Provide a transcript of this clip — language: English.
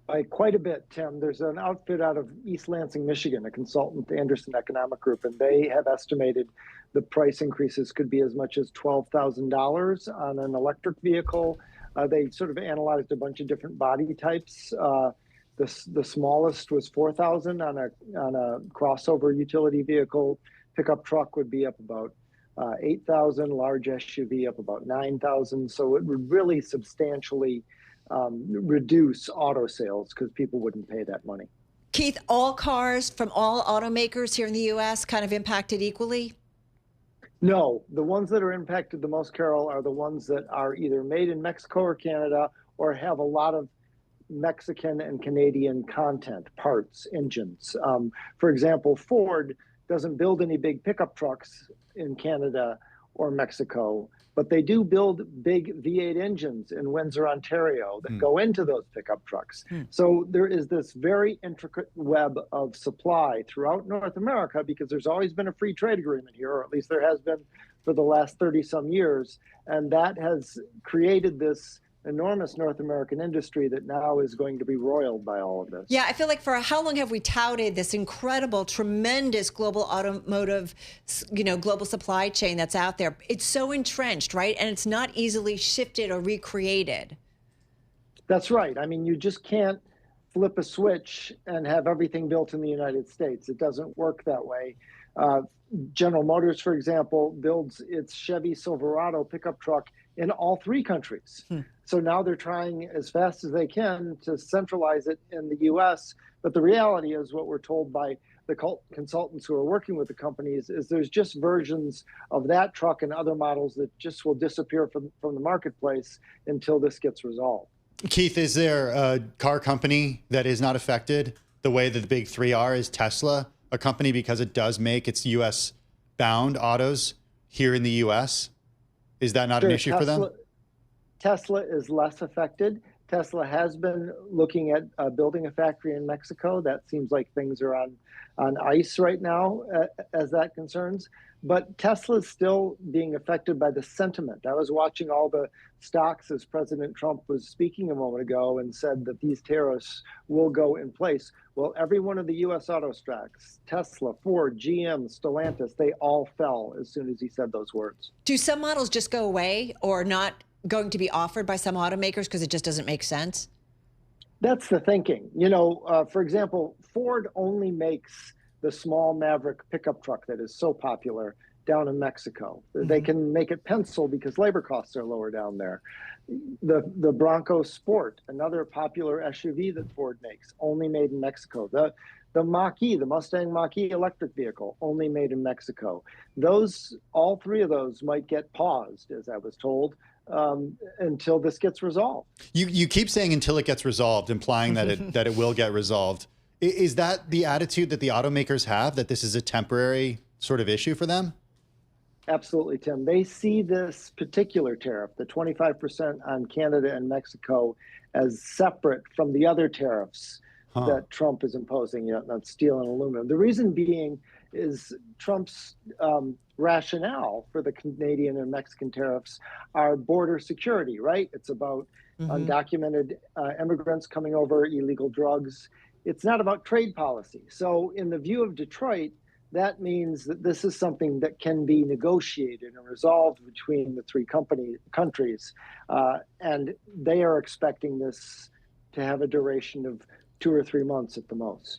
By quite a bit, Tim. There's an outfit out of East Lansing, Michigan, a consultant, the Anderson Economic Group, and they have estimated the price increases could be as much as $12,000 on an electric vehicle. They sort of analyzed a bunch of different body types. The smallest was 4,000 on a crossover utility vehicle. Pickup truck would be up about 8,000. Large SUV up about 9,000. So it would really substantially reduce auto sales because people wouldn't pay that money. Keith, all cars from all automakers here in the U.S. kind of impacted equally? No, the ones that are impacted the most, Carol, are the ones that are either made in Mexico or Canada or have a lot of Mexican and Canadian content, parts, engines. For example, Ford doesn't build any big pickup trucks in Canada or Mexico, but they do build big V8 engines in Windsor, Ontario that go into those pickup trucks. So there is this very intricate web of supply throughout North America because there's always been a free trade agreement here, or at least there has been for the last 30 some years. And that has created this enormous North American industry that now is going to be roiled by all of this. Yeah, I feel like for how long have we touted this incredible, tremendous global automotive, global supply chain that's out there? It's so entrenched, right? And it's not easily shifted or recreated. That's right. I mean, you just can't flip a switch and have everything built in the United States. It doesn't work that way. General Motors, for example, builds its Chevy Silverado pickup truck in all three countries. So now they're trying as fast as they can to centralize it in the US. But the reality is what we're told by the consultants who are working with the companies is there's just versions of that truck and other models that just will disappear from the marketplace until this gets resolved. Keith, is there a car company that is not affected the way that the big three are? Is Tesla a company because it does make its US bound autos here in the US? Is that not an issue for them? Tesla is less affected. Tesla has been looking at building a factory in Mexico. That seems like things are on ice right now as that concerns. But Tesla is still being affected by the sentiment. I was watching all the stocks as President Trump was speaking a moment ago and said that these tariffs will go in place. Well, every one of the U.S. auto stocks, Tesla, Ford, GM, Stellantis, they all fell as soon as he said those words. Do some models just go away or not going to be offered by some automakers because it just doesn't make sense? That's the thinking. For example, Ford only makes the small Maverick pickup truck that is so popular down in Mexico. They can make it pencil because labor costs are lower down there. The Bronco Sport, another popular SUV that Ford makes, only made in Mexico. The Mach-E, the Mustang Mach-E electric vehicle, only made in Mexico. All three of those might get paused, as I was told, until this gets resolved. You keep saying until it gets resolved, implying that it will get resolved. Is that the attitude that the automakers have, that this is a temporary sort of issue for them? Absolutely, Tim. They see this particular tariff, the 25% on Canada and Mexico, as separate from the other tariffs that Trump is imposing on steel and aluminum. The reason being is Trump's rationale for the Canadian and Mexican tariffs are border security, right? It's about undocumented immigrants coming over, illegal drugs. It's not about trade policy. So in the view of Detroit, that means that this is something that can be negotiated and resolved between the three countries. And they are expecting this to have a duration of 2 or 3 months at the most.